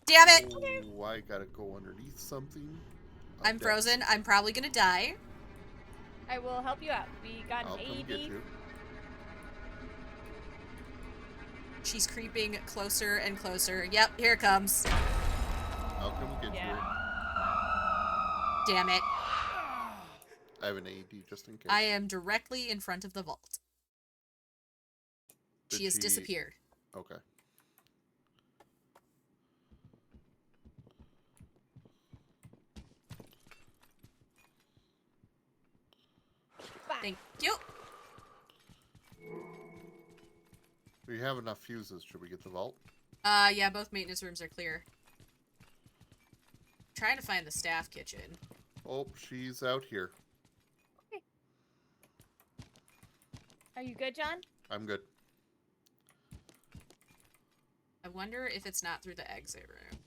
Damn it! Oh, I gotta go underneath something. I'm frozen. I'm probably gonna die. I will help you out. We got I'll an come get AED. you. She's creeping closer and closer. Yep, here it comes. I'll come get Yeah. you. Damn it. I have an AED just in case. I am directly in front of the vault. Did She has she- disappeared. Okay. Bye. Thank you. We have enough fuses. Should we get the vault? Yeah, both maintenance rooms are clear. Trying to find the staff kitchen. Oh, she's out here. Are you good, John? I'm good. I wonder if it's not through the exit room.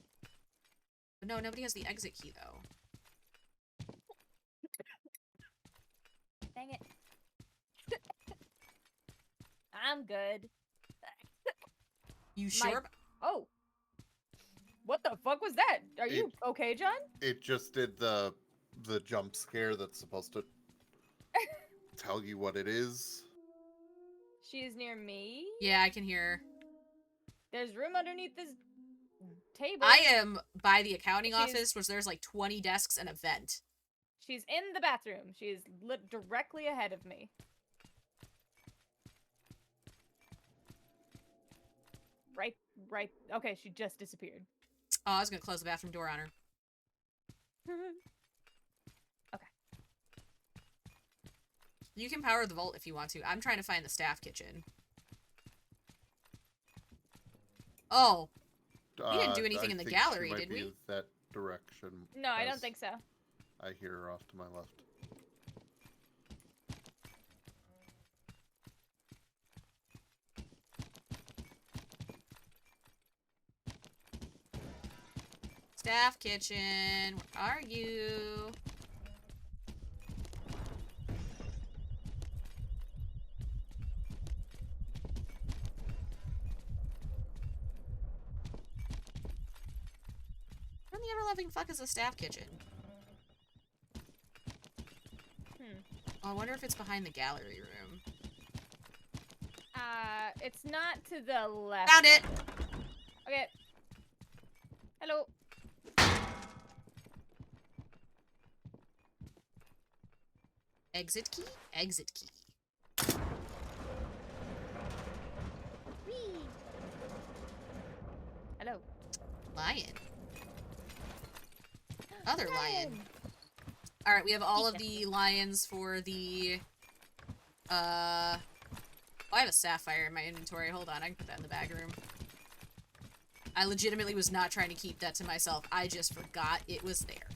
But no, nobody has the exit key, though. Dang it. I'm good. You sure? Oh. What the fuck was that? Are you okay, John? It just did the jump scare that's supposed to tell you what it is. She is near me. Yeah, I can hear her. There's room underneath this table. I am by the accounting She's- office, which there's like 20 desks and a vent. She's in the bathroom. She's directly ahead of me. Right. Okay, she just disappeared. Oh, I was gonna close the bathroom door on her. Okay. You can power the vault if you want to. I'm trying to find the staff kitchen. Oh. We didn't do anything in the think gallery, she might did be we? in that direction. No, I don't as think so. I hear her off to my left. Staff kitchen. Where are you? Where in the ever-loving fuck is the staff kitchen? Oh, I wonder if it's behind the gallery room. It's not to the left. Found it! Okay. Hello. Exit key? Exit key. Whee. Hello. Lion. Other lion. Alright, we have all of the lions for the... Oh, I have a sapphire in my inventory. Hold on, I can put that in the bag room. I legitimately was not trying to keep that to myself. I just forgot it was there.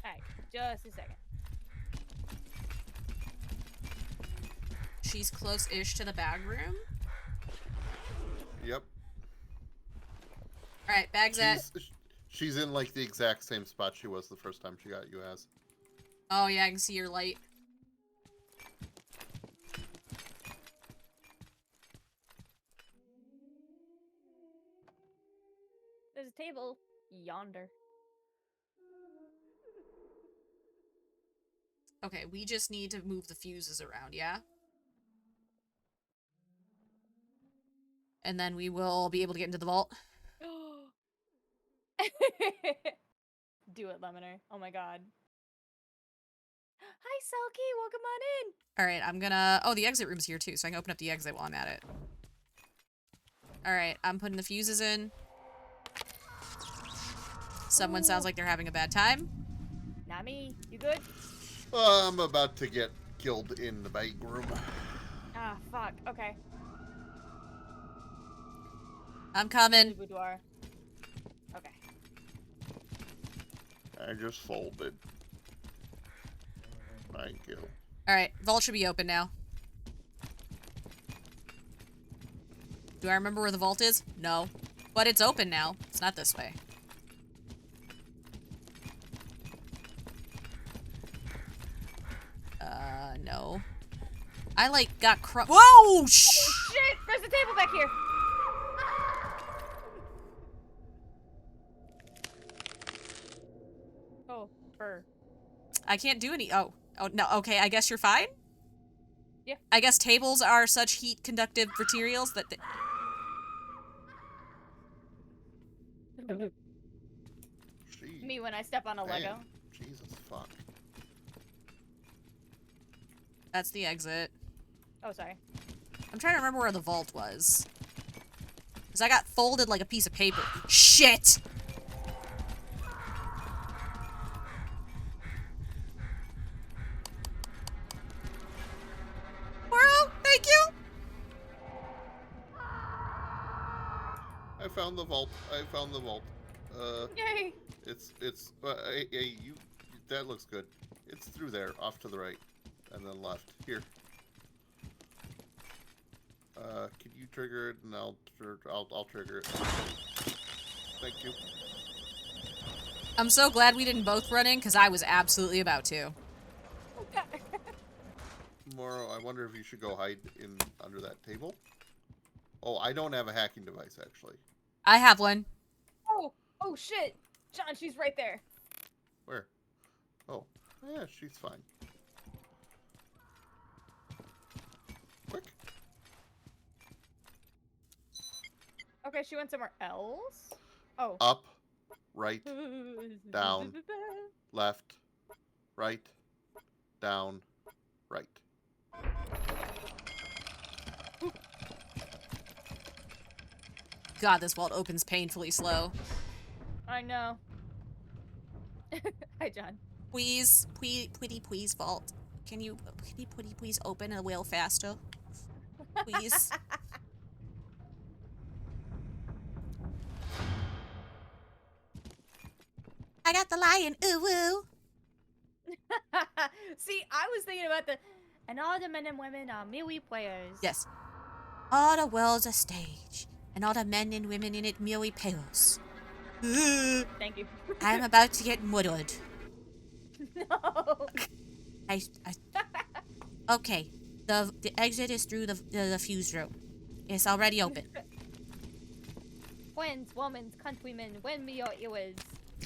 Alright, just a second. She's close-ish to the bag room. Yep. Alright, bags at... She's in like the exact same spot she was the first time she got you as. Oh yeah, I can see your light. There's a table yonder. Okay, we just need to move the fuses around, yeah? And then we will be able to get into the vault. Do it, Leminer. Oh my god. Hi, Selkie. Welcome on in. Alright, I'm gonna... Oh, the exit room's here too, so I can open up the exit while I'm at it. Alright, I'm putting the fuses in. Someone sounds like they're having a bad time. Not me. You good? I'm about to get killed in the bag room. Ah, fuck. Okay. I'm coming. Boudoir. Okay. I just folded. Thank you. Alright, vault should be open now. Do I remember where the vault is? No. But it's open now. It's not this way. No. I, like, got Whoa! Oh, shit! There's a table back here! Oh, fur. I can't do any- oh. Oh, no, okay, I guess you're fine? Yeah. I guess tables are such heat-conductive materials that they- Jeez. Me when I step on a Lego. Man. Jesus fuck. That's the exit. Oh, sorry. I'm trying to remember where the vault was. Because I got folded like a piece of paper. Shit! Moro, thank you! I found the vault. I found the vault. Yay! It's, hey, you, that looks good. It's through there, off to the right, and then left. Here. Can you trigger it, and I'll trigger it. Thank you. I'm so glad we didn't both run in, because I was absolutely about to. Moro, I wonder if you should go hide in under that table. Oh, I don't have a hacking device, actually. I have one. Oh shit! John, she's right there. Where? Oh, yeah, she's fine. Quick. Okay, she went somewhere else. Oh. Up, right, down, left, right, down, right. God, this vault opens painfully slow. I know. Hi, John. Please, please, vault. Can you please open a little faster? Please. I got the lion. Ooh woo. See, I was thinking about and all the men and women are merely players. Yes. All the world's a stage, and all the men and women in it merely players. Thank you. I'm about to get murdered. No. Okay. The exit is through the fuse room. It's already open. Friends, women, countrymen, when we are ears.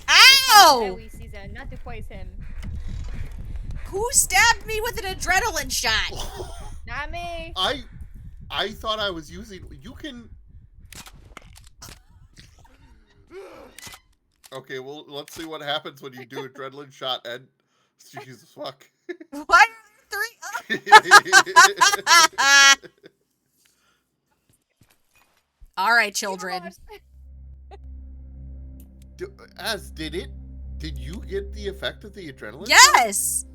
Ow! We Caesar, not to praise him. Who stabbed me with an adrenaline shot? Not me. I thought I was using. You can. Okay, well, let's see what happens when you do adrenaline shot and. Jesus fuck. Why are there 3? All right, children. Did it? Did you get the effect of the adrenaline? Yes.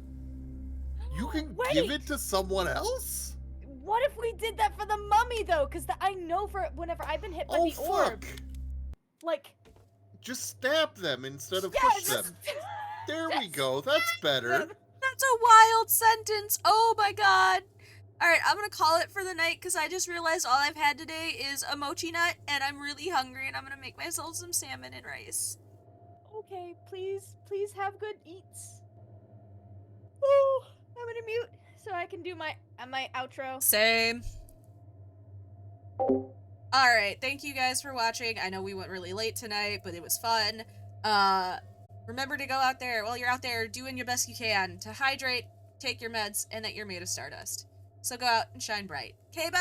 You can Wait. give it to someone else? What if we did that for the mummy though? Because I know for whenever I've been hit by the orb, like, just stab them instead of yeah, push them. There we go. That's better. That's a wild sentence. Oh my god. All right, I'm gonna call it for the night because I just realized all I've had today is a mochi nut, and I'm really hungry, and I'm gonna make myself some salmon and rice. Okay, please have good eats. Oh, I'm gonna mute so I can do my outro. Same. Alright, thank you guys for watching. I know we went really late tonight, but it was fun. Remember to go out there, while you're out there doing your best you can, to hydrate, take your meds, and that you're made of stardust. So go out and shine bright. Okay, bye!